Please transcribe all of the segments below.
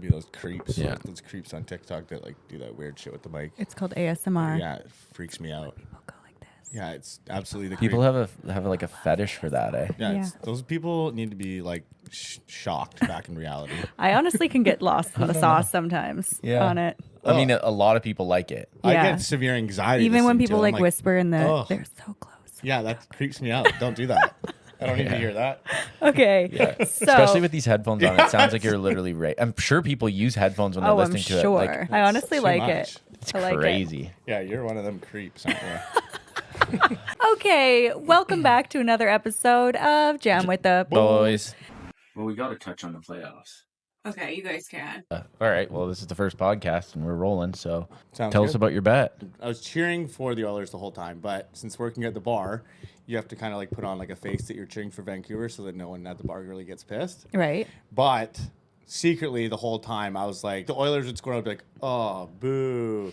be those creeps. Yeah. Those creeps on TikTok that like do that weird shit with the mic. It's called ASMR. Yeah, it freaks me out. People go like this. Yeah, it's absolutely the People creep. have like a fetish for that, eh? Yeah, Yeah. those people need to be like shocked back in reality. I honestly can get lost in the sauce sometimes on it. I mean, a lot of people like it. I Yeah. get severe anxiety. Even when listening to people it. I'm like whisper in the, "Ugh." they're so close. Yeah, that creeps me out. Don't do that. I don't need to hear that. Okay. Yeah. So, Especially with these headphones on, it sounds like you're literally I'm sure people use headphones when they're I'm listening to sure. it. Like, I honestly too like much. it. it's I like it. crazy. Yeah, you're one of them creeps, aren't you? Okay, welcome back to another episode of Jam with the Boys. Well, we got to touch on the playoffs. Okay, you guys can. All right. Well, this is the first podcast and we're rolling. So Sounds tell good. us about your bet. I was cheering for the Oilers the whole time, but since working at the bar, you have to kind of like put on like a face that you're cheering for Vancouver so that no one at the bar really gets pissed. Right. But secretly, the whole time, I was like, the Oilers would score, I'd be like, oh, boo.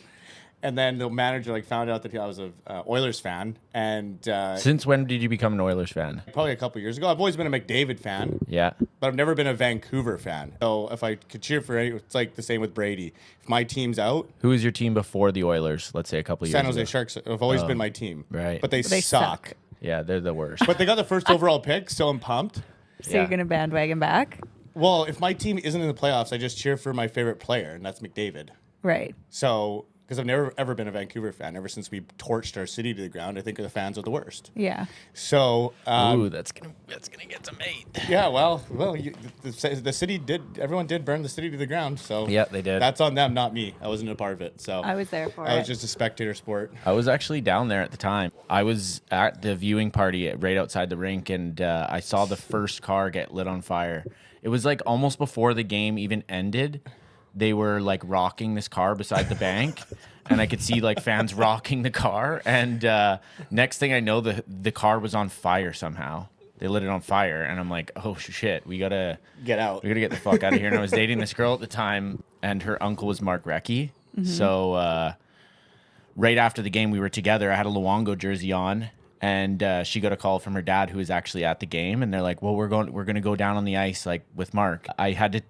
And then the manager like found out that I was a Oilers fan, and Since when did you become an Oilers fan? probably a couple years ago, I've always been a McDavid fan, Yeah. but I've never been a Vancouver fan. So if I could cheer for any, it's like the same with Brady. If my team's out, Who was your team before the Oilers? Let's say a couple years San Jose ago. Sharks have always been my team. Right. But they They suck. suck. Yeah, they're the worst. But they got the first overall pick, so I'm pumped. So Yeah. you're gonna bandwagon back? Well, if my team isn't in the playoffs, I just cheer for my favorite player, and that's McDavid. Right. So, because I've never ever been a Vancouver fan ever since we torched our city to the ground. I think the fans are the worst. Yeah. So, Ooh, that's gonna get some hate. yeah, well, the city did. Everyone did burn the city to the ground. So Yeah, they did. That's on them, not me. I wasn't a part of it. So I was there for I it. was just a spectator sport. I was actually down there at the time. I was at the viewing party right outside the rink, and I saw the first car get lit on fire. It was like almost before the game even ended. They were like rocking this car beside the bank, and I could see like fans rocking the car. And next thing I know, the car was on fire somehow. They lit it on fire, and I'm like, oh shit, we gotta Get out. get the fuck out of here. And I was dating this girl at the time, and her uncle was Mark Recchi. So right after the game, we were together. I had a Luongo jersey on, and she got a call from her dad, who was actually at the game, and they're like, well, we're gonna go down on the ice like with Mark. I had to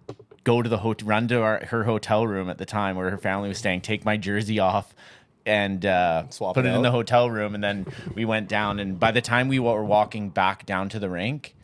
go to the run to her hotel room at the time where her family was staying, take my jersey off, and Swap put it it in the out. hotel room, and then we went down. And by the time we were walking back down to the rink,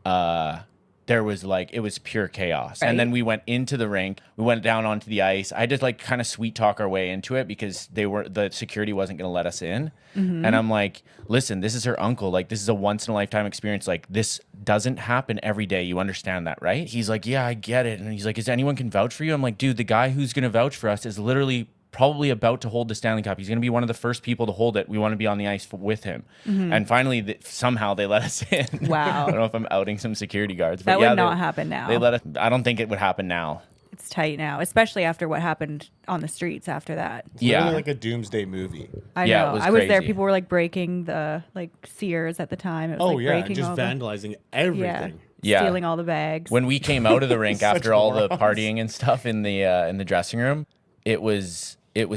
there was like, it was pure chaos. Right. And then we went into the rink, we went down onto the ice. I just like kind of sweet talk our way into it because the security wasn't going to let us in. And I'm like, listen, this is her uncle. Like, this is a once in a lifetime experience. Like, this doesn't happen every day. You understand that, right? He's like, yeah, I get it. And he's like, is anyone can vouch for you? I'm like, dude, the guy who's going to vouch for us is literally probably about to hold the Stanley Cup. He's going to be one of the first people to hold it. We want to be on the ice with him. And finally, somehow they let us in. Wow. I don't know if I'm outing some security guards. But That yeah, would not happen now. They let us. I don't think it would happen now. It's tight now, especially after what happened on the streets after that. Yeah. Literally like a doomsday movie. I Yeah, know. it was I was there. crazy. People were like breaking the like Sears at the time. It was Oh like yeah, breaking just all the, vandalizing everything. Yeah. stealing all the bags. When we came out of the rink Such after all the morons. partying and stuff in the dressing room, it was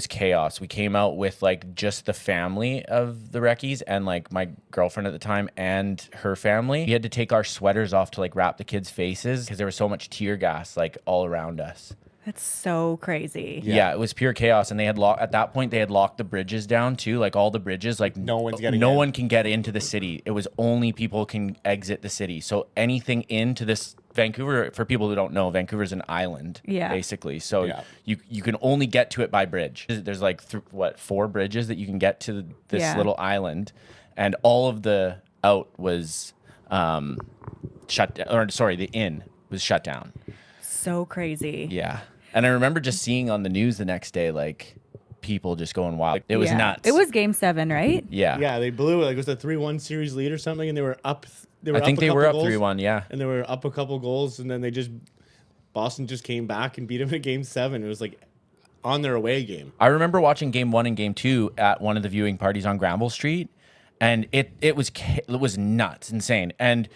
chaos. We came out with like just the family of the Reckies and like my girlfriend at the time and her family. We had to take our sweaters off to like wrap the kids' faces because there was so much tear gas like all around us. That's so crazy. Yeah, it was pure chaos, and they had at that point they had locked the bridges down too, like all the bridges. Like No one's getting no in. one can get into the city. It was only people can exit the city. So anything into this Vancouver, for people who don't know, Vancouver's an island, Yeah. basically. So Yeah. you can only get to it by bridge. There's like 4 bridges that you can get to this Yeah. little island, and all of the out was shut down. Or sorry, the in was shut down. So crazy. Yeah. And I remember just seeing on the news the next day, like people just going wild. It was Yeah. nuts. It was game 7, right? Yeah. Yeah, they blew it. Like it was a 3-1 series lead or something, and they were up. I think they were up 3-1. 3-1. Yeah. And they were up a couple goals, and then Boston just came back and beat them in game 7. It was like on their away game. I remember watching game 1 and game 2 at one of the viewing parties on Granville Street, and it was nuts, insane. And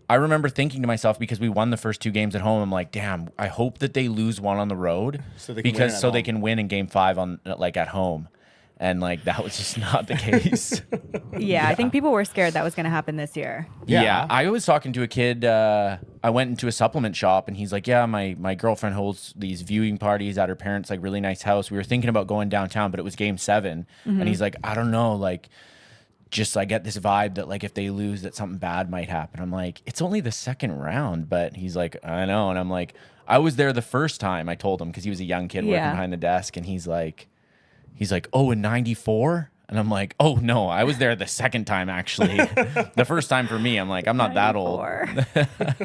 I remember thinking to myself, because we won the first 2 games at home, I'm like, damn, I hope that they lose one on the road So they can win at so they home. can win in game 5 on like at home. And like that was just not the case. Yeah, I think people were scared that was going to happen this year. Yeah. I was talking to a kid. I went into a supplement shop and he's like, yeah, my girlfriend holds these viewing parties at her parents' like really nice house. We were thinking about going downtown, but it was game 7. And he's like, I don't know, like just I get this vibe that like if they lose that something bad might happen. I'm like, it's only the second round, but he's like, I know. And I'm like, I was there the first time, I told him, because he was a young kid working behind the desk, and he's like, oh, in 94? And I'm like, oh, no, I was there the second time, actually. The first time for me, I'm like, I'm not that old.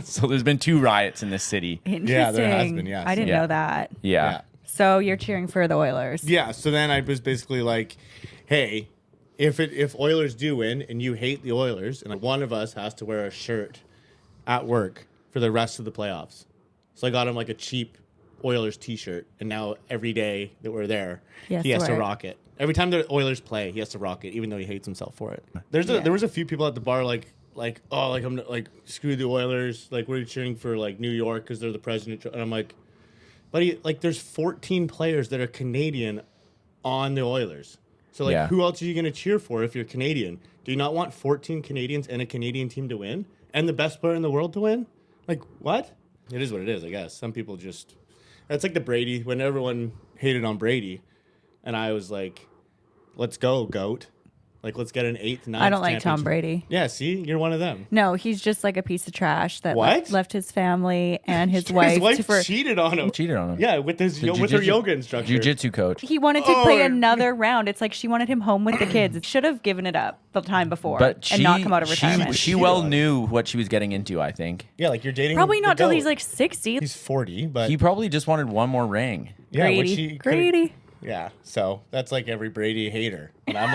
So there's been 2 riots in this city. Interesting. Yeah, there has been, yes. I didn't know that. Yeah. So you're cheering for the Oilers. Yeah, so then I was basically like, hey, if Oilers do win and you hate the Oilers, and one of us has to wear a shirt at work for the rest of the playoffs. So I got him like a cheap Oilers t-shirt, and now every day that we're there, he has to rock it. Every time the Oilers play, he has to rock it, even though he hates himself for it. There was a few people at the bar like I'm like, screw the Oilers, like we're cheering for like New York because they're the president, and I'm like, buddy, like there's 14 players that are Canadian on the Oilers. So like, who else are you gonna cheer for if you're Canadian? Do you not want 14 Canadians and a Canadian team to win and the best player in the world to win? Like what? It is what it is, I guess. Some people just. That's like the Brady, when everyone hated on Brady. And I was like, let's go, GOAT. Like, let's get an 8th, 9th I don't like Tom Brady. Yeah, see? You're one of them. No, he's just like a piece of trash that What? left his family and his wife. His wife cheated on him. Yeah, with her yoga instructor. Jiu-jitsu coach. He wanted to play another round. It's like she wanted him home with the kids. It should have given it up the time before and not come out of retirement. She well knew what she was getting into, I think. Yeah, like you're dating. Probably not till GOAT. he's like 60. He's 40, but He probably just wanted one more ring. yeah, which Grady. he Grady. Yeah, so that's like every Brady hater. And I'm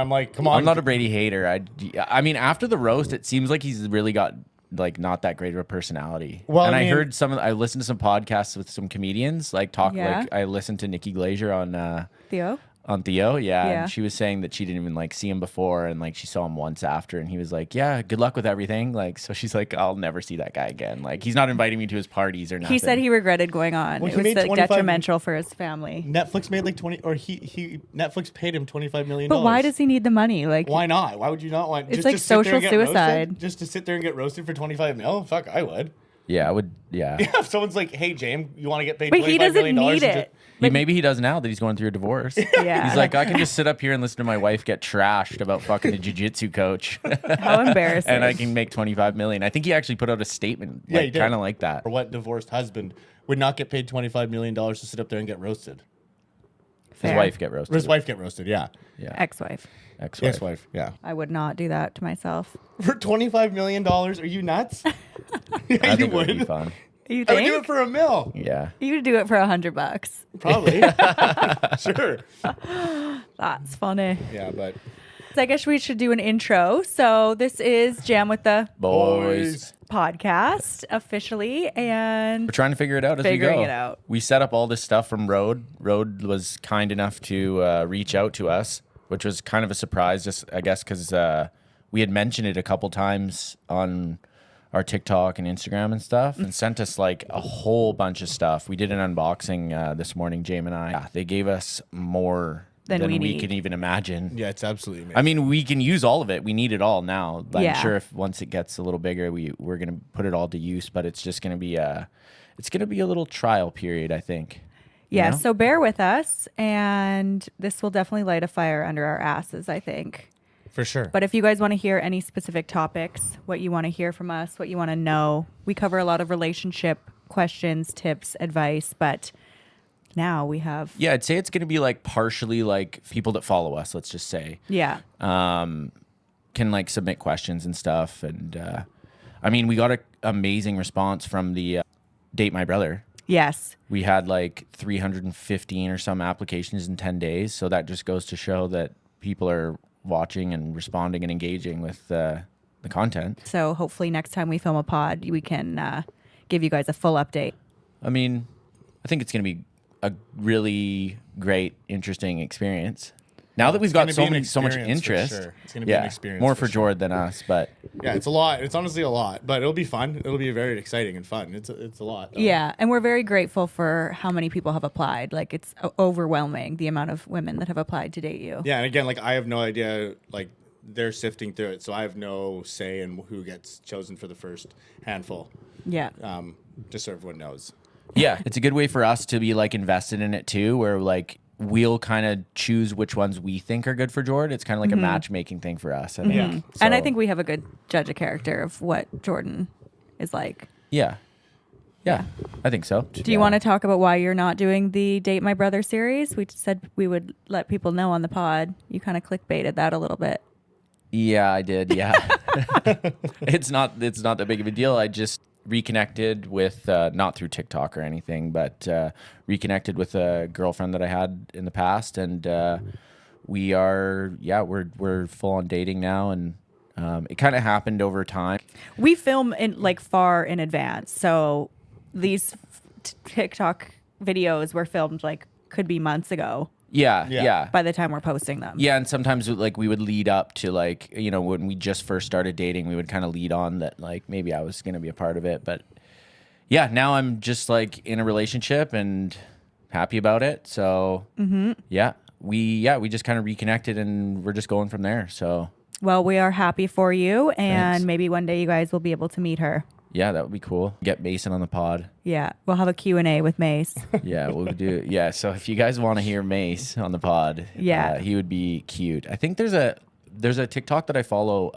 like, come on. I'm not a Brady hater. I mean, after the roast, it seems like he's really got like not that great of a personality. Well, and I mean, I listened to some podcasts with some comedians like talk. Like I listened to Nikki Glaser on Theo. Theo, Yeah. and she was saying that she didn't even like see him before, and like she saw him once after, and he was like, yeah, good luck with everything. Like, so she's like, I'll never see that guy again. Like, he's not inviting me to his parties or nothing. He said he regretted going on. Well, it he was made like 25 detrimental for his family. Netflix made like 20, or Netflix paid him $25 million. But why does he need the money? Like, Why not? Why would you not want? It's just like to sit there social and get suicide. roasted? Just to sit there and get roasted for 25 mil? Fuck, I would. Yeah, I would. Yeah. Yeah, if someone's like, hey, James, you want to get paid But $25 he doesn't million need it. Maybe he does now that he's going through a divorce. Yeah. He's like, I can just sit up here and listen to my wife get trashed about fucking the jiu-jitsu coach. How embarrassing. And I can make 25 million. I think he actually put out a statement Yeah, he like did. kind of like that. Or what divorced husband would not get paid $25 million to sit up there and get roasted? His Fair. wife get roasted. Or his wife get roasted, yeah. Yeah. Ex-wife. Ex-wife. Ex-wife, yeah. I would not do that to myself. For $25 million? Are you nuts? I you think it would be would. fun. You I would do think? it for $1 million. Yeah. You would do it for $100. Probably. Sure. That's funny. Yeah, but So I guess we should do an intro. So this is Jam with the Boys. podcast officially, and We're trying to figure it out as we Figuring go. it out. We set up all this stuff from Road. Road was kind enough to reach out to us, which was kind of a surprise, just I guess because we had mentioned it a couple times on our TikTok and Instagram and stuff, and sent us like a whole bunch of stuff. We did an unboxing this morning, James and I. Yeah, they gave us more than we need. can even imagine. yeah, it's absolutely amazing. I mean, we can use all of it. We need it all now. I'm Yeah. sure if once it gets a little bigger, we're gonna put it all to use. But it's just gonna be a little trial period, I think. You yeah. know? So bear with us, and this will definitely light a fire under our asses, I think. for sure. But if you guys want to hear any specific topics, what you want to hear from us, what you want to know, we cover a lot of relationship questions, tips, advice. But now we have, Yeah, I'd say it's gonna be like partially like people that follow us. Let's just say can like submit questions and stuff. And I mean, we got an amazing response from the Date My Brother. yes. We had like 315 or some applications in 10 days. So that just goes to show that people are watching and responding and engaging with the content. So hopefully next time we film a pod, we can give you guys a full update. I mean, I think it's going to be a really great, interesting experience. Now that we've It's got gonna be an so much experience for interest, sure. It's gonna be an experience more for for Jord than us, but Yeah, it's a lot. It's honestly a lot, but it'll be fun. It'll be very exciting and fun. It's a lot. Though. Yeah, and we're very grateful for how many people have applied. Like it's overwhelming the amount of women that have applied to date you. Yeah, and again, like I have no idea. Like they're sifting through it, so I have no say in who gets chosen for the first handful. Yeah. Just so everyone knows. yeah, it's a good way for us to be like invested in it too, where like we'll kind of choose which ones we think are good for Jord. It's kind of like a matchmaking thing for us. I think. Yeah. And I So, think we have a good judge of character of what Jordan is like. yeah, I think so. Do you want to talk about why you're not doing the Date My Brother series? We said we would let people know on the pod. You kind of clickbaited that a little bit. Yeah, I did. Yeah, it's not that big of a deal. I just reconnected with not through TikTok or anything, but reconnected with a girlfriend that I had in the past, and we're full on dating now, and it kind of happened over time. We film in like far in advance, so these TikTok videos were filmed like could be months ago Yeah. by the time we're posting them. Yeah, and sometimes like we would lead up to like, you know, when we just first started dating, we would kind of lead on that like maybe I was going to be a part of it, but yeah, now I'm just like in a relationship and happy about it. So, yeah, we just kind of reconnected and we're just going from there. So, Well, we are happy for you, and Thanks. maybe one day you guys will be able to meet her. yeah, that would be cool. Get Mason on the pod. Yeah, we'll have a Q&A with Mace. Yeah, we'll do. Yeah, so if you guys want to hear Mace on the pod, Yeah. he would be cute. I think there's a TikTok that I follow.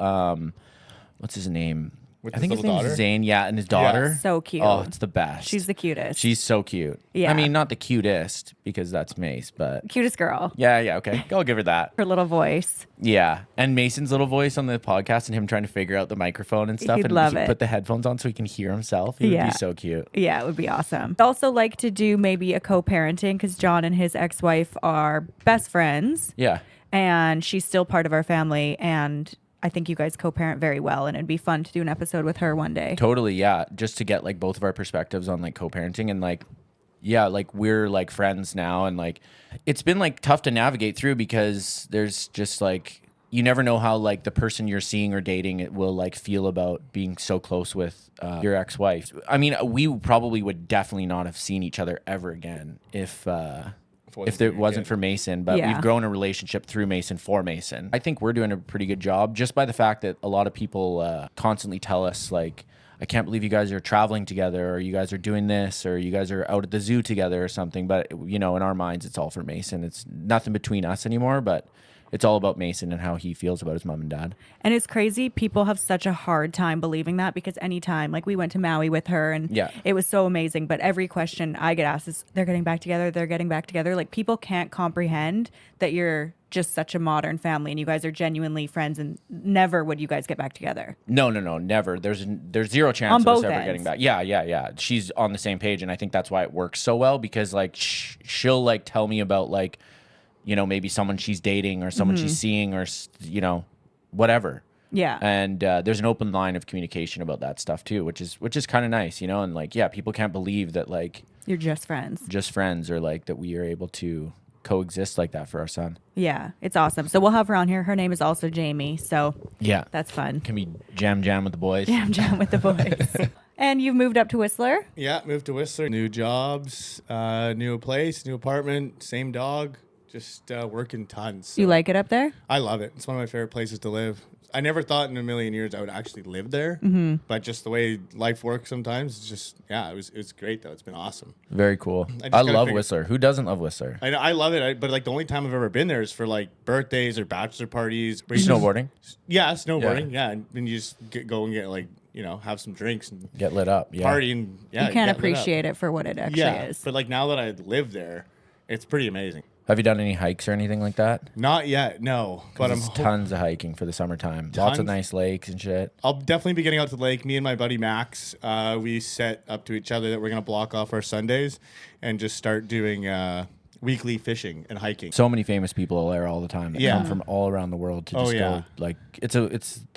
What's his name? With I his think his little name's daughter? Zane. Yeah, and his daughter. So cute. Oh, it's the best. She's the cutest. She's so cute. Yeah. I mean, not the cutest because that's Mace, but cutest girl. yeah. Okay, I'll give her that. Her little voice. Yeah, and Mason's little voice on the podcast and him trying to figure out the microphone and stuff, He'd and love he it. put the headphones on so he can hear himself. He would Yeah. be so cute. Yeah, it would be awesome. I'd also like to do maybe a co-parenting because John and his ex-wife are best friends, Yeah. and she's still part of our family, and I think you guys co-parent very well, and it'd be fun to do an episode with her one day. Totally, yeah. Just to get like both of our perspectives on like co-parenting and like, yeah, like we're like friends now, and like it's been like tough to navigate through because there's just like you never know how like the person you're seeing or dating it will like feel about being so close with your ex-wife. I mean, we probably would definitely not have seen each other ever again if it wasn't for Mason, but Yeah. we've grown a relationship through Mason for Mason. I think we're doing a pretty good job just by the fact that a lot of people constantly tell us like, I can't believe you guys are traveling together, or you guys are doing this, or you guys are out at the zoo together or something. But, you know, in our minds, it's all for Mason. It's nothing between us anymore, but it's all about Mason and how he feels about his mom and dad. And it's crazy. People have such a hard time believing that because anytime, like we went to Maui with her and Yeah. it was so amazing. But every question I get asked is, they're getting back together. They're getting back together. Like people can't comprehend that you're just such a modern family and you guys are genuinely friends and never would you guys get back together. No, never. There's zero chance On of us both ever ends. getting back. Yeah. She's on the same page, and I think that's why it works so well because like she'll like tell me about like, you know, maybe someone she's dating or someone she's seeing or you know, whatever. Yeah. And there's an open line of communication about that stuff too, which is kind of nice, you know. And like, yeah, people can't believe that like You're just friends. just friends or like that we are able to coexist like that for our son. Yeah. It's awesome. So we'll have her on here. Her name is also Jamie. So Yeah, that's fun. can we jam with the boys? Jam with the boys. And you've moved up to Whistler? Yeah, moved to Whistler. New jobs, new place, new apartment, same dog. Just working tons. So You like it up there? I love it. It's one of my favorite places to live. I never thought in a million years I would actually live there, but just the way life works sometimes, it's just it was great though. It's been awesome. Very cool. I just I gotta love figure- Whistler. Who doesn't love Whistler? I love it, but like the only time I've ever been there is for like birthdays or bachelor parties. where you Snowboarding, just- yeah, snowboarding. Yeah, and then you just go and get like have some drinks and get lit up. Yeah. party and You can't appreciate it for what it actually is. But like now that I live there, it's pretty amazing. Have you done any hikes or anything like that? Not yet, no. But I'm There's tons of hiking for the summertime. Lots of Tons? nice lakes and shit. I'll definitely be getting out to the lake. Me and my buddy Max, we set up to each other that we're gonna block off our Sundays and just start doing weekly fishing and hiking. So many famous people are there all the time that Yeah. come from all around the world to just go. Like it's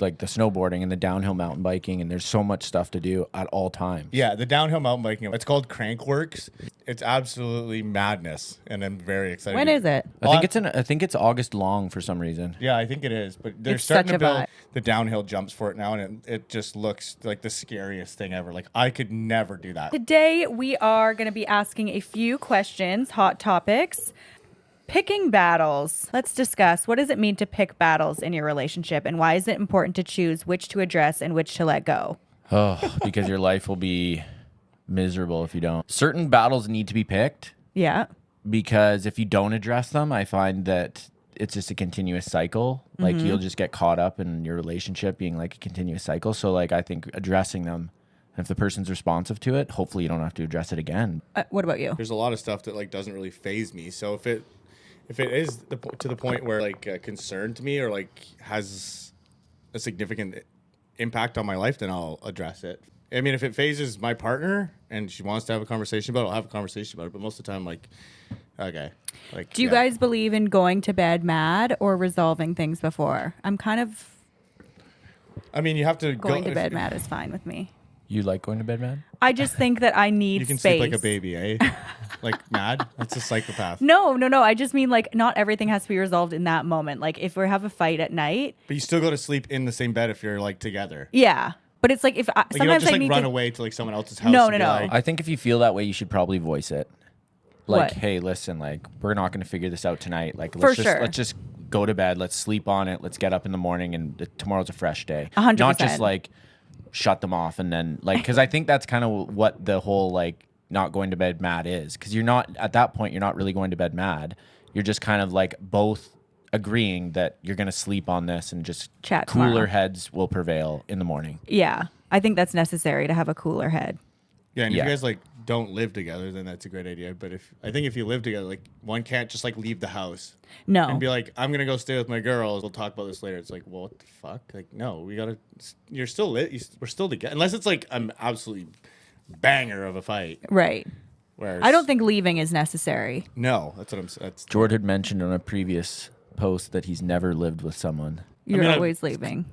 like the snowboarding and the downhill mountain biking, and there's so much stuff to do at all times. Yeah, the downhill mountain biking. It's called Crankworks. It's absolutely madness, and I'm very excited. When is it? I think it's August long for some reason. Yeah, I think it is. But they're It's starting such to a build vibe. the downhill jumps for it now, and it just looks like the scariest thing ever. Like I could never do that. Today, we are going to be asking a few questions, hot topics. Picking battles. Let's discuss, what does it mean to pick battles in your relationship, and why is it important to choose which to address and which to let go? Oh, because your life will be miserable if you don't. Certain battles need to be picked Yeah. because if you don't address them, I find that it's just a continuous cycle. Like you'll just get caught up in your relationship being like a continuous cycle. So like I think addressing them, if the person's responsive to it, hopefully you don't have to address it again. What about you? There's a lot of stuff that like doesn't really phase me. So if it is to the point where like concern to me or like has a significant impact on my life, then I'll address it. I mean, if it phases my partner and she wants to have a conversation about it, I'll have a conversation about it. But most of the time, like, okay. Like, Do you guys believe in going to bed mad or resolving things before? I'm kind of I mean, you have to going go to bed mad is fine with me. You like going to bed, man? I just think that I need You can space. sleep like a baby, eh? Like mad? That's a psychopath. No. I just mean like not everything has to be resolved in that moment. Like if we have a fight at night. But you still go to sleep in the same bed if you're like together. Yeah. But it's like if I, Like you don't sometimes just I like need run to. away to like someone else's house. No, and be no. like- I think if you feel that way, you should probably voice it. Like, What? hey, listen, like we're not going to figure this out tonight. Like, For sure. let's just go to bed. Let's sleep on it. Let's get up in the morning, and tomorrow's a fresh day. 100%. Not just like shut them off and then like because I think that's kind of what the whole like not going to bed mad is, because you're not at that point. You're not really going to bed mad. You're just kind of like both agreeing that you're going to sleep on this and just Chat cooler tomorrow. heads will prevail in the morning. Yeah. I think that's necessary to have a cooler head. Yeah, and Yeah. if you guys like don't live together, then that's a great idea. But I think if you live together, like one can't just like leave the house No. and be like, I'm gonna go stay with my girls. We'll talk about this later. It's like, well, what the fuck? Like, no, we gotta. You're still lit. We're still together, unless it's like an absolutely banger of a fight. Right. Where I don't think leaving is necessary. No, that's what I'm. That's Jordan had mentioned on a previous post that he's never lived with someone. You're mean, always leaving.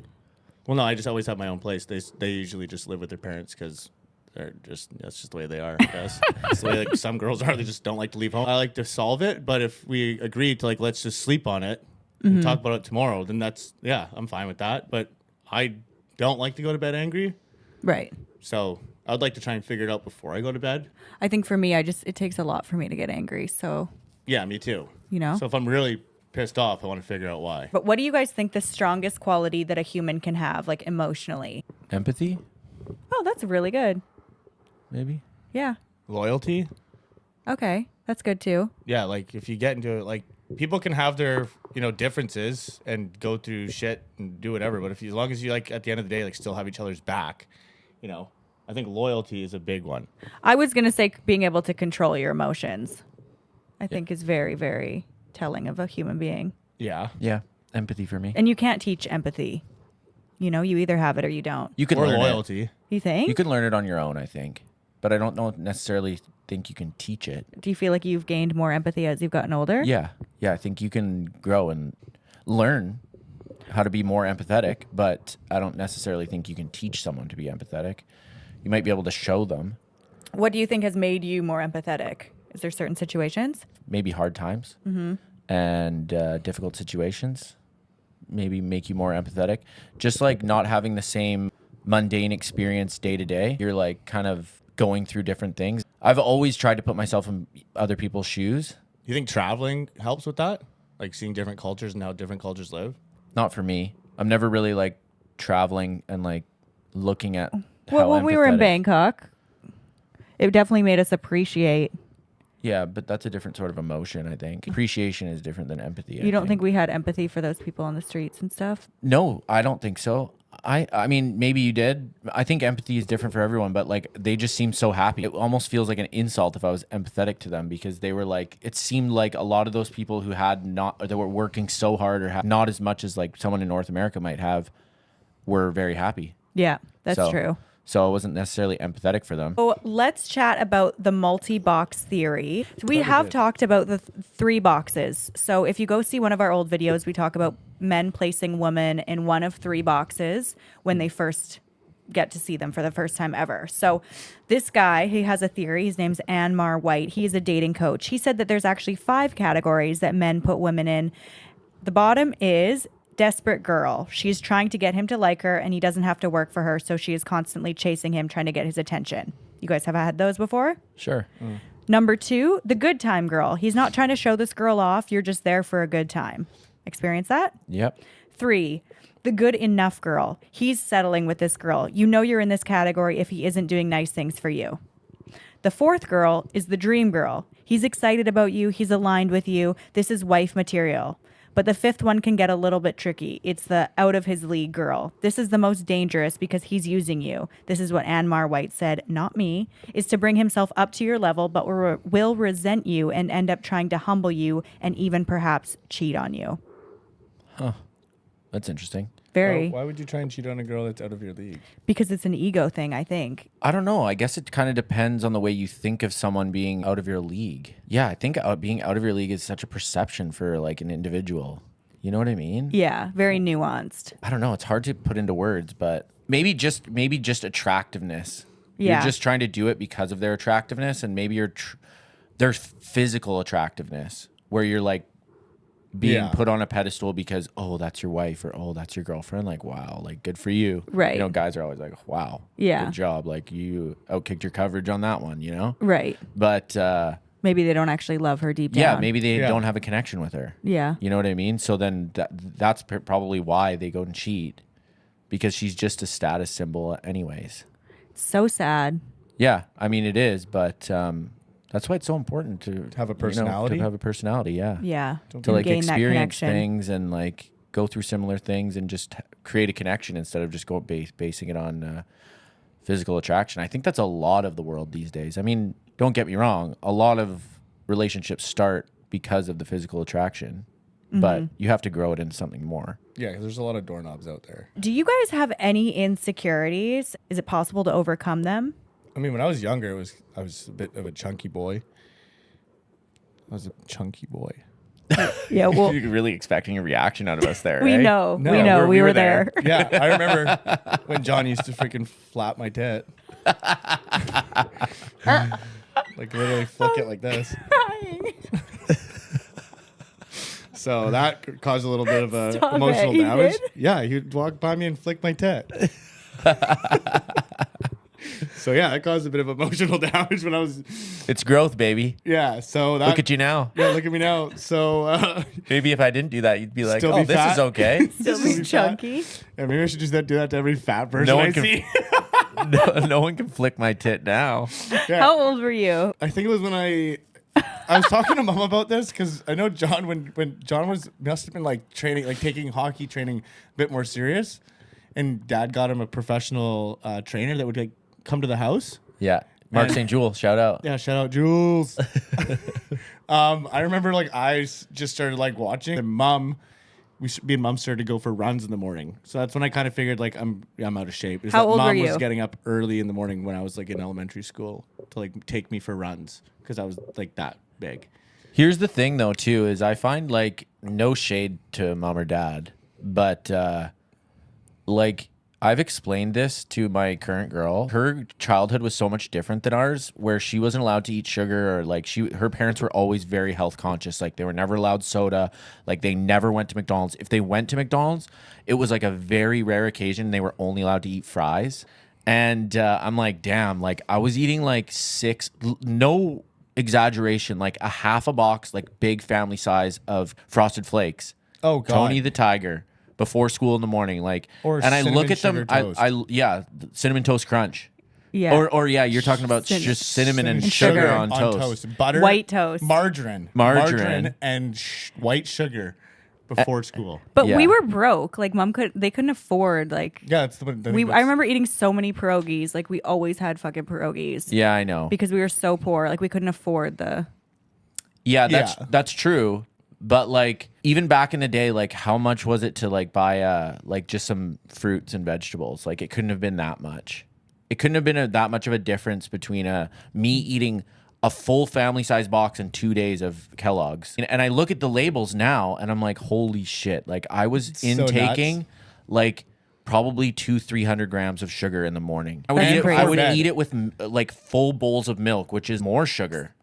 well, no. I just always have my own place. They usually just live with their parents because. That's just the way they are, I guess. It's the way like, some girls are. They just don't like to leave home. I like to solve it, but if we agree to like, let's just sleep on it and talk about it tomorrow, then I'm fine with that. But I don't like to go to bed angry. Right. So I'd like to try and figure it out before I go to bed. I think for me, it takes a lot for me to get angry. So, Yeah, me too. you know. So if I'm really pissed off, I want to figure out why. But what do you guys think the strongest quality that a human can have, like emotionally? Empathy, Oh, that's really good. maybe. Yeah. Loyalty? Okay. That's good too. Yeah, like if you get into it, like people can have their, differences and go through shit and do whatever. But as long as you like at the end of the day, like still have each other's back, I think loyalty is a big one. I was going to say being able to control your emotions, I think is very, very telling of a human being. Yeah. Yeah, empathy for me. And you can't teach empathy. You either have it or you don't. You can Or learn loyalty. You think? You can learn it on your own, I think, but I don't necessarily think you can teach it. Do you feel like you've gained more empathy as you've gotten older? Yeah, I think you can grow and learn how to be more empathetic, but I don't necessarily think you can teach someone to be empathetic. You might be able to show them. What do you think has made you more empathetic? Is there certain situations? Maybe hard times and difficult situations maybe make you more empathetic. Just like not having the same mundane experience day to day. You're like kind of going through different things. I've always tried to put myself in other people's shoes. You think traveling helps with that? Like seeing different cultures and how different cultures live? Not for me. I'm never really like traveling and like looking at Well, how when we were in empathetic- Bangkok, it definitely made us appreciate. Yeah, but that's a different sort of emotion, I think. Appreciation is different than empathy. You don't think we had empathy for those people on the streets and stuff? No, I don't think so. I mean, maybe you did. I think empathy is different for everyone, but like they just seem so happy. It almost feels like an insult if I was empathetic to them, because they were like, it seemed like a lot of those people who had not, or that were working so hard or had not as much as like someone in North America might have, were very happy. Yeah, that's So- true. So I wasn't necessarily empathetic for them. So let's chat about the multi-box theory. So we have talked about the 3 boxes. So if you go see one of our old videos, we talk about men placing women in one of 3 boxes when they first get to see them for the first time ever. So this guy, he has a theory. His name's Anmar White. He's a dating coach. He said that there's actually 5 categories that men put women in. The bottom is desperate girl. She's trying to get him to like her, and he doesn't have to work for her, so she is constantly chasing him, trying to get his attention. You guys have had those before? Sure. Number 2, the good time girl. He's not trying to show this girl off. You're just there for a good time. Experience that? Yep. 3, the good enough girl. He's settling with this girl. You know you're in this category if he isn't doing nice things for you. The 4th girl is the dream girl. He's excited about you. He's aligned with you. This is wife material. But the 5th one can get a little bit tricky. It's the out of his league girl. This is the most dangerous because he's using you. This is what Anmar White said, not me, is to bring himself up to your level, but will resent you and end up trying to humble you and even perhaps cheat on you. That's interesting. Very. Why would you try and cheat on a girl that's out of your league? Because it's an ego thing, I think. I don't know. I guess it kind of depends on the way you think of someone being out of your league. Yeah, I think being out of your league is such a perception for like an individual. You know what I mean? Yeah, very nuanced. I don't know. It's hard to put into words, but maybe just attractiveness. Yeah. You're just trying to do it because of their attractiveness, and maybe their physical attractiveness, where you're like being put on a pedestal because, oh, that's your wife, or oh, that's your girlfriend. Like, wow, like good for you. Right. You know, guys are always like, wow, Yeah. good job. Like you outkicked your coverage on that one, you know? Right. But Maybe they don't actually love her deep down. yeah, maybe they don't have a connection with her. Yeah. You know what I mean? So then that's probably why they go and cheat, because she's just a status symbol anyways. It's so sad. Yeah, I mean it is, but that's why it's so important to Have a personality? to have a personality, yeah. Yeah. To like gain that experience connection. things and like go through similar things and just create a connection instead of just basing it on physical attraction. I think that's a lot of the world these days. I mean, don't get me wrong, a lot of relationships start because of the physical attraction, but you have to grow it into something more. Yeah, 'cause there's a lot of doorknobs out there. Do you guys have any insecurities? Is it possible to overcome them? I mean, when I was younger, I was a bit of a chunky boy. I was a chunky boy. Yeah, well, You're really expecting a reaction out of us there. we eh? know. No, we know. We were there. Yeah, I remember when John used to freaking flap my tit. Like literally flick it like this. So that caused a little bit of a Stop emotional it, he damage. did? Yeah, he'd walk by me and flick my tit. So yeah, that caused a bit of emotional damage when I was. It's growth, baby. Yeah, so that. Look at you now. Yeah, look at me now. So Maybe if I didn't do that, you'd be like, Still oh, be this fat? is okay. Still be be fat. chunky. yeah, maybe I should just do that to every fat person No one I can- see. no one can flick my tit now. Yeah. How old were you? I think it was when I was talking to Mom about this, because I know John when John must have been like training, like taking hockey training a bit more serious, and Dad got him a professional trainer that would like come to the house. Yeah. Mark And- St. Jules, shout out. Yeah, shout out Jules. I remember like just started like watching, and me and Mom started to go for runs in the morning. So that's when I kind of figured like I'm out of shape. Is How that old Mom were was you? getting up early in the morning when I was like in elementary school to like take me for runs because I was like that big. Here's the thing though too, is I find like no shade to mom or dad, but like I've explained this to my current girl. Her childhood was so much different than ours, where she wasn't allowed to eat sugar, or like her parents were always very health conscious. Like they were never allowed soda. Like they never went to McDonald's. If they went to McDonald's, it was like a very rare occasion. They were only allowed to eat fries. And I'm like, damn, like I was eating like no exaggeration, like a half a box, like big family size of Frosted Flakes. Oh God. Tony the Tiger. Before school in the morning, like, Or and I look cinnamon at them, sugar toast. yeah, cinnamon toast crunch, Yeah. or yeah, you're talking about just cinnamon and sugar sugar on toast. butter, White toast. margarine, and white sugar before school. But Yeah. we were broke. Like they couldn't afford like Yeah, that's the I remember eating so many pierogies. Like we always had fucking pierogies. Yeah, I know. Because we were so poor. Like we couldn't afford the Yeah, Yeah. that's true. But like even back in the day, like how much was it to like buy like just some fruits and vegetables? Like it couldn't have been that much. it couldn't have been that much of a difference between me eating a full family size box in 2 days of Kellogg's. And I look at the labels now and I'm like, holy shit. Like I was intaking like probably 200-300 grams of sugar in the morning. I would eat it with like full bowls of milk, which is more sugar.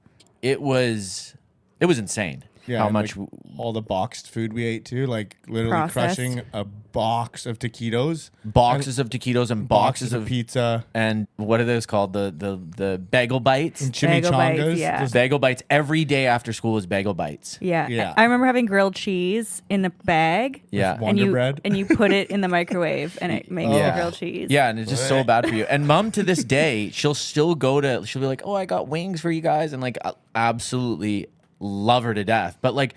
It was insane. Yeah, how much all the boxed food we ate too, like literally Processed. crushing a box of taquitos, boxes of taquitos and boxes of pizza, and what are those called? The bagel bites. and Bagel bites, chimichangas. yeah. Just- Bagel bites every day after school was bagel bites. Yeah. Yeah. I remember having grilled cheese in a bag. Yeah. Wonder Bread. And you put it in the microwave and it makes the grilled cheese. Yeah, and it's just so bad for you. And mom to this day, she'll be like, "Oh, I got wings for you guys," and like absolutely love her to death. But like,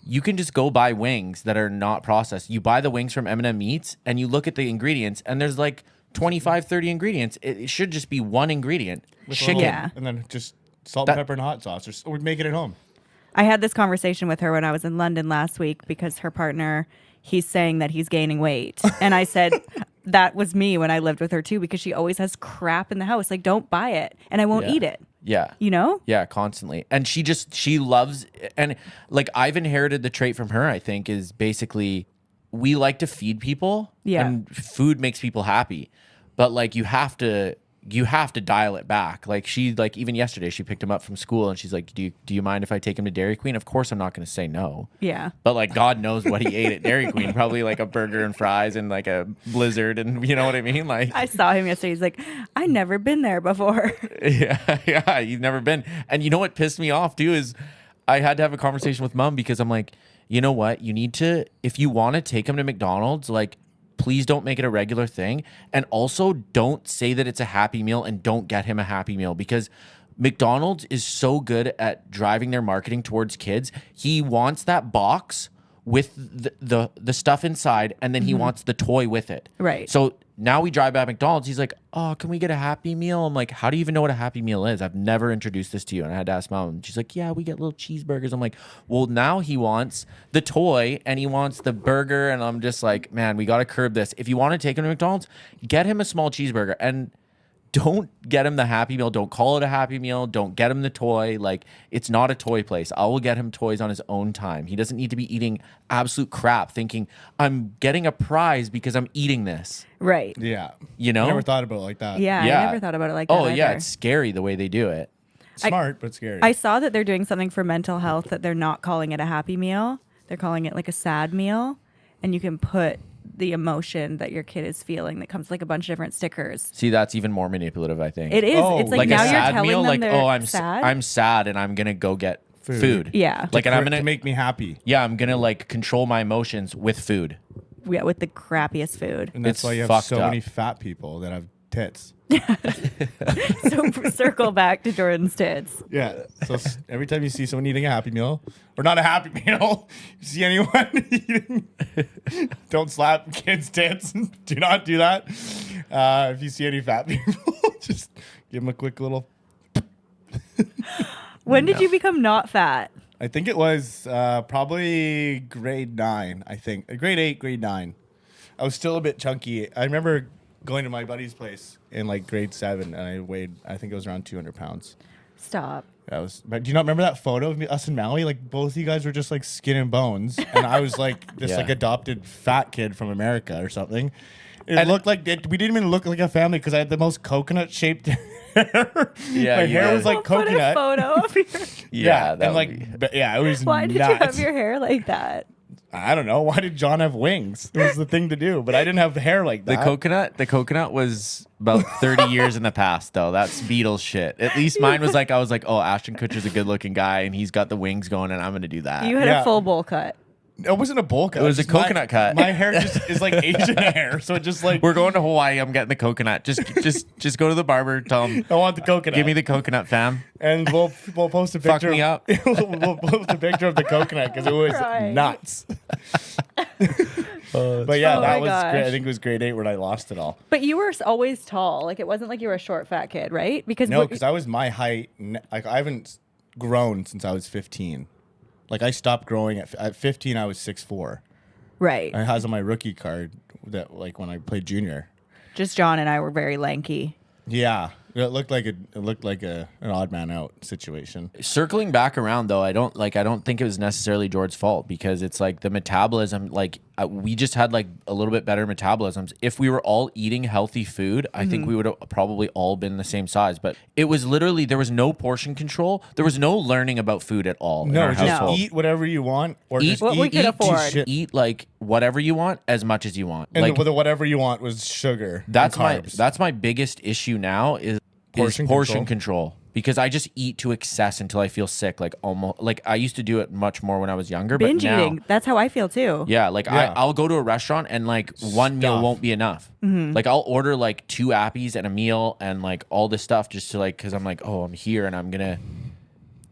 you can just go buy wings that are not processed. You buy the wings from M&M Meats and you look at the ingredients and there's like 25, 30 ingredients. It should just be one ingredient. with Chicken. Yeah. and then just salt and pepper and hot sauce, or we'd make it at home. I had this conversation with her when I was in London last week because her partner, he's saying that he's gaining weight. And I said, that was me when I lived with her too, because she always has crap in the house. Like, don't buy it. And I won't eat it. Yeah. You know? Yeah, constantly. And she loves, and like I've inherited the trait from her, I think, is basically we like to feed people. Yeah. And food makes people happy. But like you have to dial it back. Like even yesterday she picked him up from school and she's like, do you mind if I take him to Dairy Queen? Of course I'm not going to say no. Yeah. But like God knows what he ate at Dairy Queen. Probably like a burger and fries and like a blizzard, and you know what I mean? Like I saw him yesterday. He's like, I never been there before. yeah, you've never been. And you know what pissed me off too is I had to have a conversation with mom because I'm like, you know what? You need to, if you want to take him to McDonald's, like please don't make it a regular thing. And also don't say that it's a Happy Meal and don't get him a Happy Meal, because McDonald's is so good at driving their marketing towards kids. He wants that box with the stuff inside, and then he wants the toy with it. Right. So now we drive by McDonald's. He's like, oh, can we get a Happy Meal? I'm like, how do you even know what a Happy Meal is? I've never introduced this to you. And I had to ask mom. And she's like, yeah, we get little cheeseburgers. I'm like, well, now he wants the toy and he wants the burger. And I'm just like, man, we got to curb this. If you want to take him to McDonald's, get him a small cheeseburger. And don't get him the Happy Meal. Don't call it a Happy Meal. Don't get him the toy. Like, it's not a toy place. I will get him toys on his own time. He doesn't need to be eating absolute crap thinking I'm getting a prize because I'm eating this. Right. Yeah, You know? I never thought about it like that. Yeah. Yeah. I never thought about it like that. Oh, yeah. either. It's scary the way they do it. Smart but scary. I saw that they're doing something for mental health that they're not calling it a happy meal. They're calling it like a sad meal. And you can put the emotion that your kid is feeling that comes like a bunch of different stickers. See, that's even more manipulative, I think. It is. Oh, It's like, Like now a you're sad telling meal, them like, they're oh, sad. I'm sad and I'm gonna go get food. Yeah. Like, and I'm gonna to make me happy, I'm gonna like control my emotions with food. Yeah, with the crappiest food. and that's It's why you have fucked so up. many fat people that have tits. So circle back to Jordan's tits. Yeah. So every time you see someone eating a Happy Meal, or not a Happy Meal, you see anyone eating, don't slap kids' tits. Do not do that. If you see any fat people, just give them a quick little. When did you become not fat? I think it was probably grade 9. I think grade 8, grade 9. I was still a bit chunky. I remember going to my buddy's place in like grade 7, and I weighed, I think it was around 200 pounds. Stop. That was. But do you not remember that photo of us and Maui? Like both of you guys were just like skin and bones, and I was like this Yeah. like adopted fat kid from America or something. It looked like we didn't even look like a family because I had the most coconut shaped hair. Yeah, my you hair did. was like Put a coconut. photo of your. Yeah, that and would like be- but yeah, it was. Why did nuts. you have your hair like that? I don't know. Why did John have wings? It was the thing to do, but I didn't have hair like The that. coconut was about 30 years in the past, though. That's Beatles shit. At least mine was like, I was like, oh, Ashton Kutcher's a good looking guy and he's got the wings going and I'm going to do that. You had Yeah. a full bowl cut. It wasn't a bowl cut. It was a Just my- coconut cut. My hair just is like Asian hair, so it just like We're going to Hawaii. I'm getting the coconut. Just go to the barber. Tell him, I want the coconut. give me the coconut, fam. And we'll post a Fuck picture. me up. we'll post a picture of the coconut because it was Crying. nuts. But yeah, Oh that my was gosh. great. I think it was grade 8 when I lost it all. But you were always tall. Like, it wasn't like you were a short, fat kid, right? Because No, because I was my height. Like I haven't grown since I was 15. Like I stopped growing at 15. I was 6'4". right. I has on my rookie card that like when I played junior. Just John and I were very lanky. Yeah, it looked like an odd man out situation. Circling back around though, I don't think it was necessarily George's fault, because it's like the metabolism, like we just had like a little bit better metabolisms. If we were all eating healthy food, I think we would have probably all been the same size. But it was literally, there was no portion control. There was no learning about food at all. in No, our just household. eat whatever you want, or Eat just what we could afford. shit. Eat like whatever you want, as much as you want. And Like the whatever you want was sugar. that's and carbs. that's my biggest issue now is portion control. Because I just eat to excess until I feel sick. Like almost like I used to do it much more when I was younger. Binge but now, eating. That's how I feel too. yeah, like Yeah. I'll go to a restaurant and like one meal Stuff. won't be enough. Like I'll order like 2 appies and a meal and like all this stuff just to like, because I'm like, oh, I'm here and I'm gonna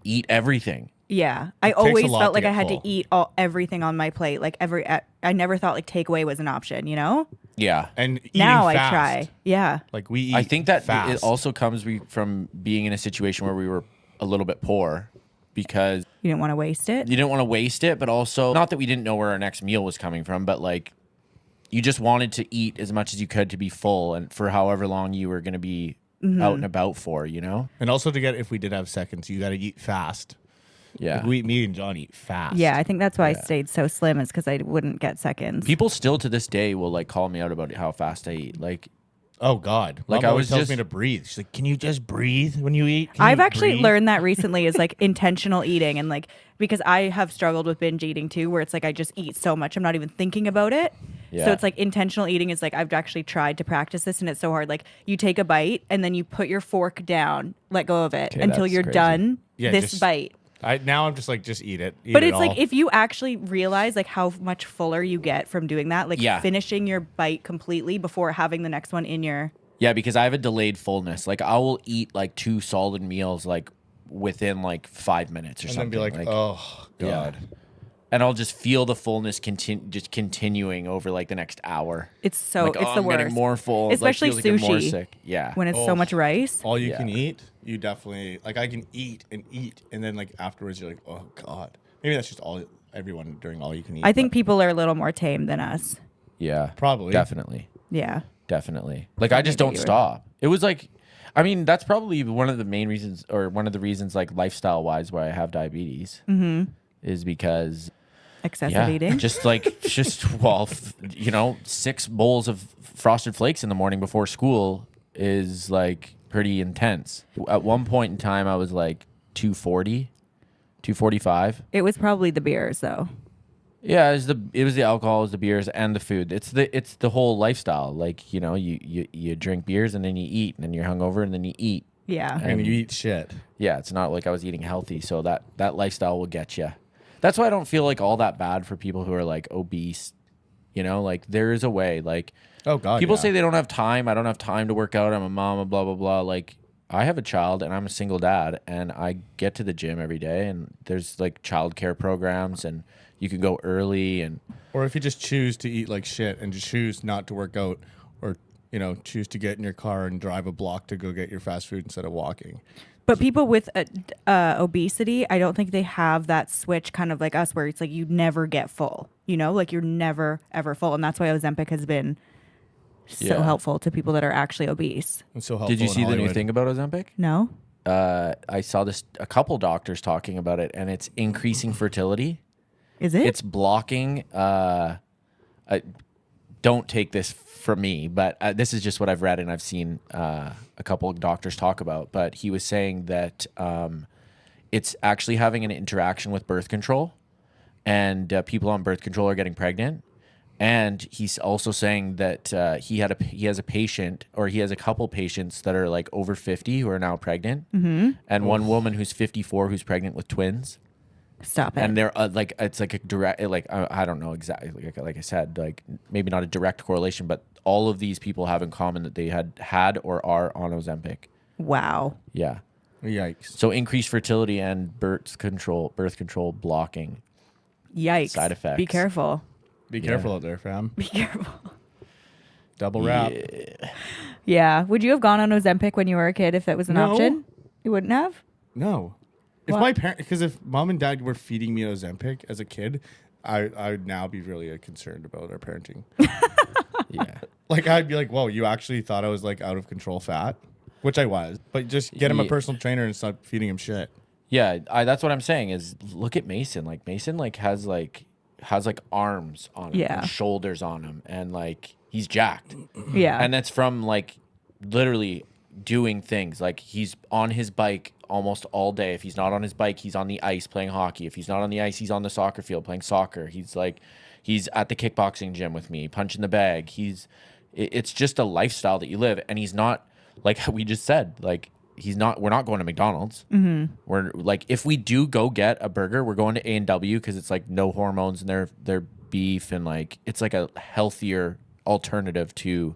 eat everything. Yeah, I takes a always lot felt to like I get had full. to eat everything on my plate. Like I never thought like takeaway was an option. You know. Yeah. And eating Now I fast. try. Yeah. Like we eat I think that fast. it also comes from being in a situation where we were a little bit poor, because You didn't want to waste it. you didn't want to waste it, but also not that we didn't know where our next meal was coming from, but like you just wanted to eat as much as you could to be full and for however long you were going to be out and about for, you know? And also to get, if we did have seconds, you got to eat fast. Yeah. Like me and John eat fast. Yeah, I think that's why I stayed so slim, is because I wouldn't get seconds. People still to this day will like call me out about how fast I eat. Like, Oh God. Like, Mom I always was tells just- me to breathe. She's like, "Can you just breathe when you eat?" Can I've you actually breathe?" learned that recently is like intentional eating, and like because I have struggled with binge eating too, where it's like I just eat so much I'm not even thinking about it. Yeah. So it's like intentional eating is like I've actually tried to practice this, and it's so hard. Like you take a bite and then you put your fork down, let go of it Okay, until that's you're crazy. done Yeah, this just bite. Now I'm just like, just eat it. Eat But it it's like all. if you actually realize like how much fuller you get from doing that, like Yeah. finishing your bite completely before having the next one in your. yeah, because I have a delayed fullness. Like I will eat like 2 solid meals like within like 5 minutes or and something. then be like, "Oh God." Yeah. And I'll just feel the fullness continuing over like the next hour. It's so Like, it's oh, the I'm worst. getting more full. Especially like, feels like I'm more sushi. sick. Yeah. When it's so Oh. much rice. All you Yeah. can eat, you definitely like. I can eat, and then like afterwards, you're like, "Oh God." Maybe that's just everyone during all you can eat. I think but people are a little more tame than us. Yeah. Probably. Definitely. Yeah. Definitely. Like I just Maybe don't you were- stop. It was like, I mean, that's probably one of the main reasons, or one of the reasons, like lifestyle wise, why I have diabetes, is because Excessive eating. just 6 bowls of Frosted Flakes in the morning before school is like pretty intense. At one point in time, I was like 240, 245. It was probably the beers though. Yeah, it was the alcohol, it was the beers, and the food. It's the whole lifestyle. Like, you drink beers and then you eat, and then you're hungover and then you eat. Yeah. and you eat shit. Yeah, it's not like I was eating healthy, so that lifestyle will get you. That's why I don't feel like all that bad for people who are like obese. Like there is a way. Like Oh God. people yeah. say they don't have time. I don't have time to work out. I'm a mom, blah blah blah. Like I have a child and I'm a single dad, and I get to the gym every day, and there's like childcare programs, and you can go early, and Or if you just choose to eat like shit and just choose not to work out, or choose to get in your car and drive a block to go get your fast food instead of walking. But people with obesity, I don't think they have that switch kind of like us where it's like you never get full, like you're never, ever full. And that's why Ozempic has been so Yeah. helpful to people that are actually obese. It's so helpful. did you in see the new Hollywood. thing about Ozempic? No? I saw a couple doctors talking about it, and it's increasing fertility. Is it? It's blocking. Don't take this from me, but this is just what I've read and I've seen a couple of doctors talk about. But he was saying that it's actually having an interaction with birth control, and people on birth control are getting pregnant. And he's also saying that he has a patient, or he has a couple patients that are like over 50 who are now pregnant, and one woman who's 54 who's pregnant with twins. Stop it. And they're like, it's like a direct, like I don't know exactly, like I said, like maybe not a direct correlation, but all of these people have in common that they had or are on Ozempic. Wow. Yeah. Yikes. So increased fertility and birth control blocking. Yikes. Side effects. Be careful. Be careful out there, fam. Be careful. Double wrap. Yeah. Would you have gone on Ozempic when you were a kid if that was an No. option? You wouldn't have? No. If What? my parent, because if mom and dad were feeding me Ozempic as a kid, I would now be really concerned about our parenting. Yeah. Like I'd be like, "Whoa, you actually thought I was like out of control fat?" which I was. But just get him a Yeah. personal trainer and stop feeding him shit. Yeah, that's what I'm saying is look at Mason. Like Mason has arms on him, Yeah. and shoulders on him, and like he's jacked. Yeah. And that's from like literally doing things. Like he's on his bike almost all day. If he's not on his bike, he's on the ice playing hockey. If he's not on the ice, he's on the soccer field playing soccer. He's at the kickboxing gym with me, punching the bag. It's just a lifestyle that you live, and he's not, like we just said, like we're not going to McDonald's. Mm-hmm. We're like, if we do go get a burger, we're going to A&W because it's like no hormones in their beef, and like it's like a healthier alternative to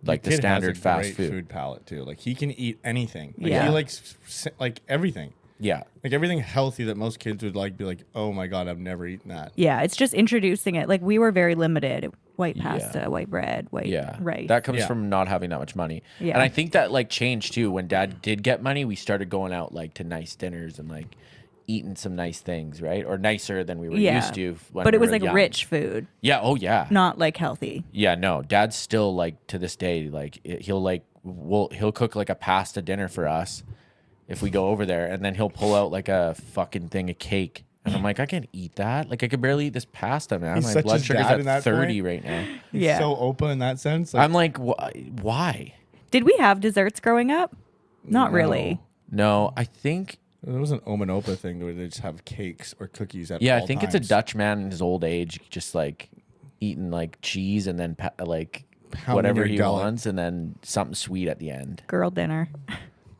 like the Kid standard has a fast great food. palate too. Like he can eat anything. Like, Yeah. he likes like everything. Yeah. Like everything healthy that most kids would like be like, oh my God, I've never eaten that. Yeah, it's just introducing it. Like we were very limited. White pasta, white bread, white rice. That comes Yeah. from not having that much money. Yeah. And I think that like changed too. When Dad did get money, we started going out like to nice dinners and like eating some nice things, right? Or nicer than we were used to. When but it we was were like young. rich food, Yeah. Oh yeah. not like healthy. Yeah. No. Dad's still like to this day, like he'll cook like a pasta dinner for us if we go over there, and then he'll pull out like a fucking thing of cake. And I'm like, I can't eat that. Like, I could barely eat this pasta, man. He's My such blood his sugar's dad at in that 30 point. right now. He's Yeah. so open in that sense. Like, I'm like, why? Did we have desserts growing up? Not really. No, I think, there was an Omanopa thing where they just have cakes or cookies at yeah, all I think times. it's a Dutch man in his old age, just like eating like cheese and then like Pounding whatever your he gullet. wants, and then something sweet at the end. Girl dinner.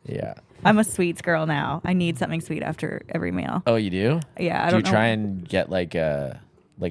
Yeah. I'm a sweets girl now. I need something sweet after every meal. Oh, you do? Yeah, I Do you don't know. try and get like a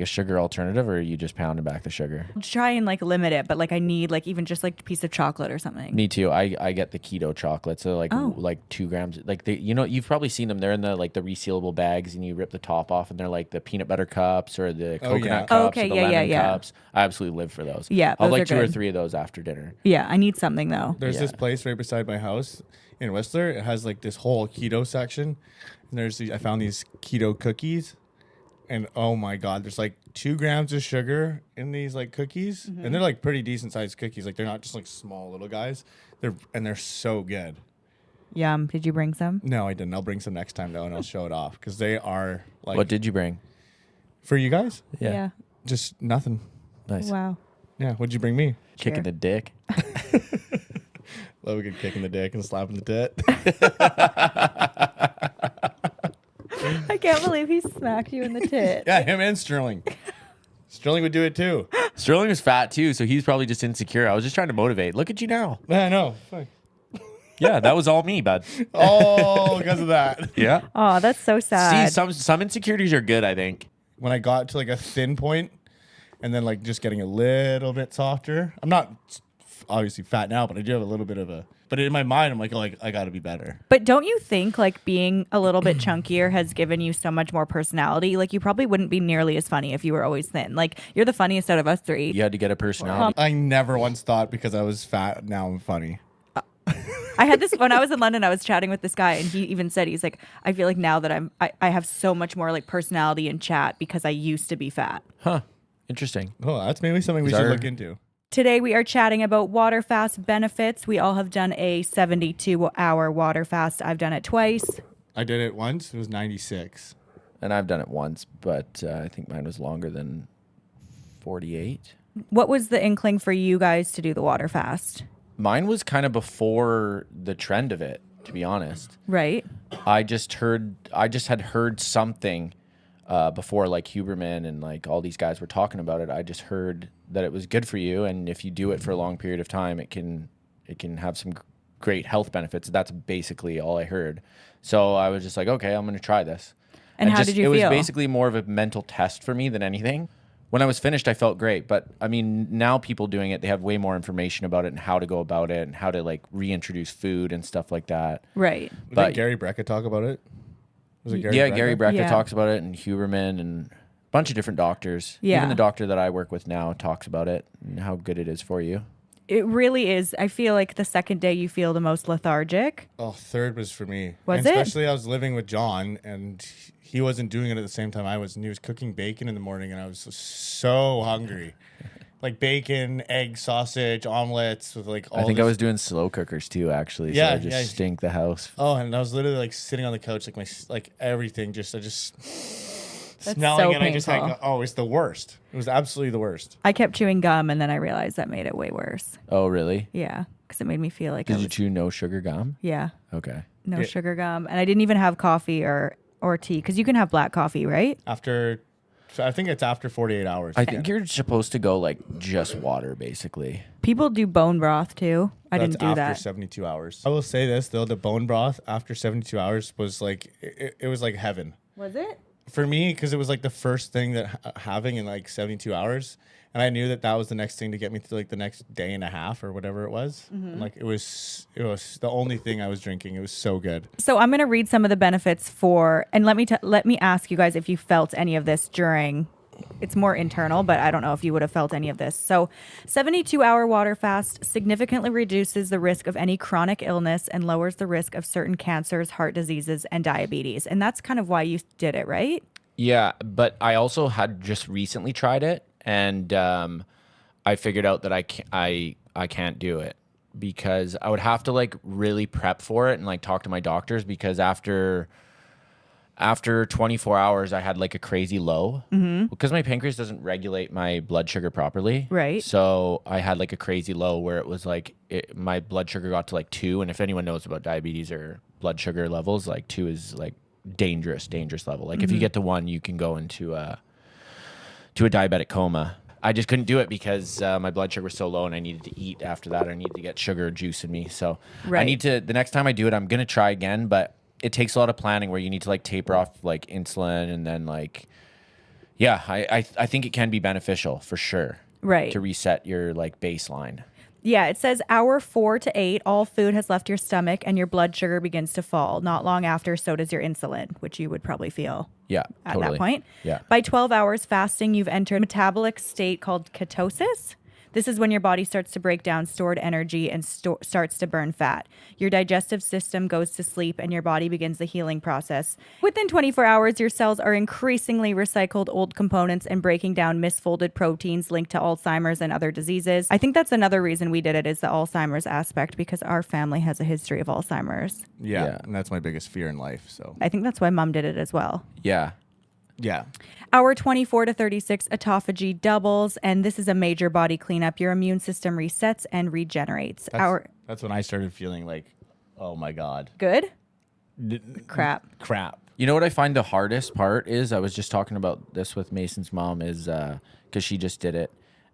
sugar alternative, or are you just pounding back the sugar? Try and like limit it, but like I need like even just like a piece of chocolate or something. Me too. I get the keto chocolate, so like Oh. like 2 grams. Like you've probably seen them. They're in the like the resealable bags, and you rip the top off, and they're like the peanut butter cups or the Oh, coconut yeah. cups Oh, or okay, the yeah, lemon yeah. cups. I absolutely live for those. Yeah, I'll those like are 2 or good. 3 of those after dinner. Yeah, I need something though. There's Yeah. this place right beside my house in Whistler. It has like this whole keto section. And I found these keto cookies. And oh my God, there's like 2 grams of sugar in these like cookies. Mm-hmm. And they're like pretty decent sized cookies. Like they're not just like small little guys. They're so good. Yum. Did you bring some? No, I didn't. I'll bring some next time though, and I'll show it off because they are like What did you bring? for you guys. Yeah. Just nothing. Nice. Wow. Yeah, what'd you bring me? Kicking Sure. the dick. Love a good kick in the dick and slapping the tit. I can't believe he smacked you in the tit. Yeah, him and Sterling. Sterling would do it too. Sterling was fat too, so he's probably just insecure. I was just trying to motivate. Look at you now. Yeah, I know. Fuck. Yeah, that was all me, bud. Oh, because of that. Yeah. Oh, that's so sad. See, some insecurities are good, I think. When I got to like a thin point and then like just getting a little bit softer. I'm not obviously fat now, but I do have a little bit of a, but in my mind, I'm like, oh, I got to be better. But don't you think like being a little bit chunkier has given you so much more personality? Like you probably wouldn't be nearly as funny if you were always thin. Like you're the funniest out of us 3. You had to get a personality. I never once thought because I was fat, now I'm funny. I had this when I was in London. I was chatting with this guy, and he even said he's like, I feel like now that I have so much more like personality and chat because I used to be fat. Huh. Interesting. Oh, that's maybe something we should look into. Today we are chatting about water fast benefits. We all have done a 72-hour water fast. I've done it twice. I did it once. It was 96. And I've done it once, but I think mine was longer than 48. What was the inkling for you guys to do the water fast? Mine was kind of before the trend of it, to be honest. Right? I just had heard something before, like Huberman and like all these guys were talking about it. I just heard that it was good for you, and if you do it for a long period of time, it can have some great health benefits. That's basically all I heard. So I was just like, okay, I'm going to try this. And how did you It feel? was basically more of a mental test for me than anything. When I was finished, I felt great. But I mean, now people doing it, they have way more information about it and how to go about it and how to like reintroduce food and stuff like that. Right. But- Did Gary Brecka talk about it? Was it Yeah, Gary Brecka Yeah. talks about it, and Huberman, and a bunch of different doctors. Yeah. Even the doctor that I work with now talks about it and how good it is for you. It really is. I feel like the second day you feel the most lethargic. Oh, third was for me. Was and it? Especially I was living with John, and he wasn't doing it at the same time I was, and he was cooking bacon in the morning, and I was so hungry. like bacon, egg, sausage, omelets with like all I think I this- was doing slow cookers too, actually. Yeah, so I just yeah. stink the house. Oh, and I was literally like sitting on the couch, like everything, I just That's smelling so it. I just had, painful. oh, it's the worst. It was absolutely the worst. I kept chewing gum, and then I realized that made it way worse. Oh, really? Yeah, because it made me feel like I Did you was, chew no sugar gum? yeah, Okay. no Yeah. sugar gum, and I didn't even have coffee or tea because you can have black coffee, right? I think it's after 48 hours. I think you're supposed to go like just water, basically. People do bone broth too. I That's didn't do after that. 72 hours. I will say this though, the bone broth after 72 hours was like, it was like heaven. Was it? For me, because it was like the first thing that having in like 72 hours, and I knew that was the next thing to get me through like the next day and a half or whatever it was. And, like it was the only thing I was drinking. It was so good. So I'm going to read some of the benefits and let me ask you guys if you felt any of this during. It's more internal, but I don't know if you would have felt any of this. So 72-hour water fast significantly reduces the risk of any chronic illness and lowers the risk of certain cancers, heart diseases, and diabetes. And that's kind of why you did it, right? Yeah, but I also had just recently tried it, and I figured out that I can't do it because I would have to like really prep for it and like talk to my doctors because after 24 hours I had like a crazy low because my pancreas doesn't regulate my blood sugar properly. Right. So I had like a crazy low where it was like my blood sugar got to like 2, and if anyone knows about diabetes or blood sugar levels, like 2 is like dangerous level. Like if you get to 1, you can go into a diabetic coma. I just couldn't do it because my blood sugar was so low and I needed to eat after that. I needed to get sugar juice in me. So I need to, the next time I do it, I'm going to try again, but it takes a lot of planning where you need to like taper off like insulin and then like, yeah, I think it can be beneficial for sure. Right. To reset your like baseline. Yeah, it says hour 4 to 8, all food has left your stomach and your blood sugar begins to fall. Not long after, so does your insulin, which you would probably feel Yeah, at totally. that point. Yeah. By 12 hours fasting, you've entered a metabolic state called ketosis. This is when your body starts to break down stored energy and starts to burn fat. Your digestive system goes to sleep and your body begins the healing process. Within 24 hours, your cells are increasingly recycled old components and breaking down misfolded proteins linked to Alzheimer's and other diseases. I think that's another reason we did it is the Alzheimer's aspect because our family has a history of Alzheimer's. Yeah. And that's my biggest fear in life. So I think that's why mom did it as well. Yeah. yeah. Hour 24 to 36, autophagy doubles, and this is a major body cleanup. Your immune system resets and regenerates. That's when I started feeling like, oh my God. Good? Crap. You know what I find the hardest part is, I was just talking about this with Mason's mom, is because she just did it.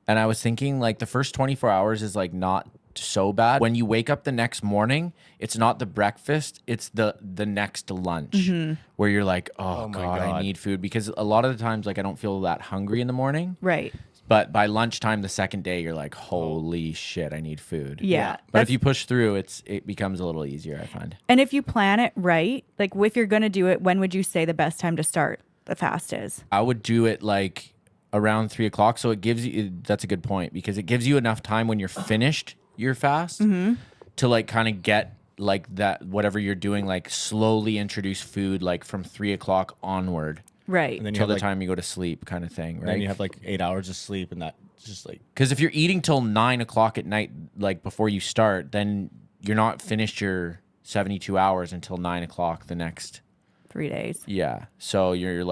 And I was thinking like the first 24 hours is like not so bad. When you wake up the next morning, it's not the breakfast, it's the next lunch where you're like, oh my God, I God. need food. Because a lot of the times like I don't feel that hungry in the morning. Right. But by lunchtime the second day, you're like, holy shit, I need food. Yeah. But That's- if you push through, it becomes a little easier, I find. And if you plan it right, like if you're going to do it, when would you say the best time to start the fast is? I would do it like around 3 o'clock. So it gives you, that's a good point, because it gives you enough time when you're finished your fast to like kind of get like that, whatever you're doing, like slowly introduce food like from 3 o'clock onward Right. And then you till have the time you go to sleep kind of thing, Then you right? have like 8 hours of sleep, and that's just like, Because if you're eating till 9 o'clock at night, like before you start, then you're not finished your 72 hours until 9 o'clock the next 3 days. Yeah. So you're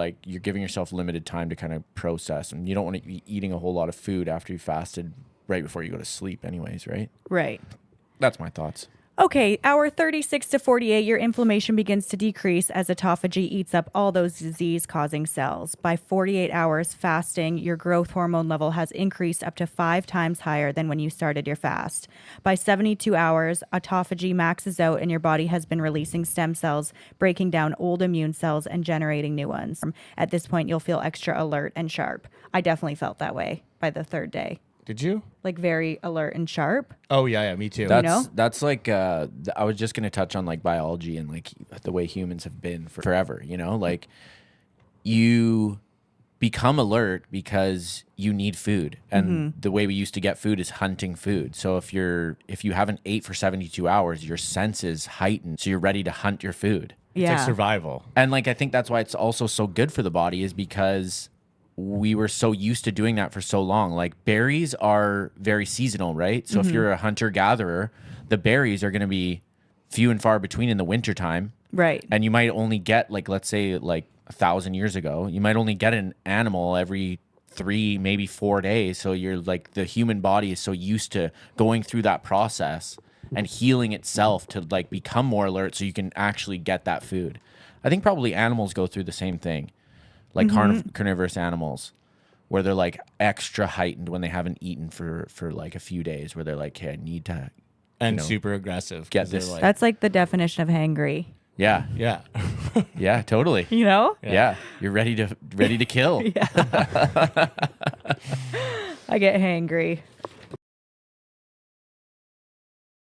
giving yourself limited time to kind of process, and you don't want to be eating a whole lot of food after you fasted right before you go to sleep anyways, right? Right. That's my thoughts. Okay, hour 36 to 48, your inflammation begins to decrease as autophagy eats up all those disease-causing cells. By 48 hours fasting, your growth hormone level has increased up to 5 times higher than when you started your fast. By 72 hours, autophagy maxes out and your body has been releasing stem cells, breaking down old immune cells and generating new ones. At this point, you'll feel extra alert and sharp. I definitely felt that way by the 3rd day. did you? Like very alert and sharp. Oh yeah, me too. That's like I was just going to touch on like biology and like the way humans have been for forever, you know? Like you become alert because you need food, and the way we used to get food is hunting food. So if you haven't ate for 72 hours, your senses heighten, so you're ready to hunt your food. It's like survival. And like I think that's why it's also so good for the body, is because we were so used to doing that for so long. Like berries are very seasonal, right? So if you're a hunter gatherer, the berries are going to be few and far between in the wintertime. Right. And you might only get, like, let's say like 1,000 years ago, you might only get an animal every 3, maybe 4 days. So you're like, the human body is so used to going through that process and healing itself to like become more alert so you can actually get that food. I think probably animals go through the same thing, like carnivorous animals, where they're like extra heightened when they haven't eaten for like a few days, where they're like, hey, I need to, And super aggressive. get 'cause they're this. Like, That's like the definition of hangry. Yeah. yeah. Yeah, totally. You know? Yeah. You're ready to kill. I get hangry.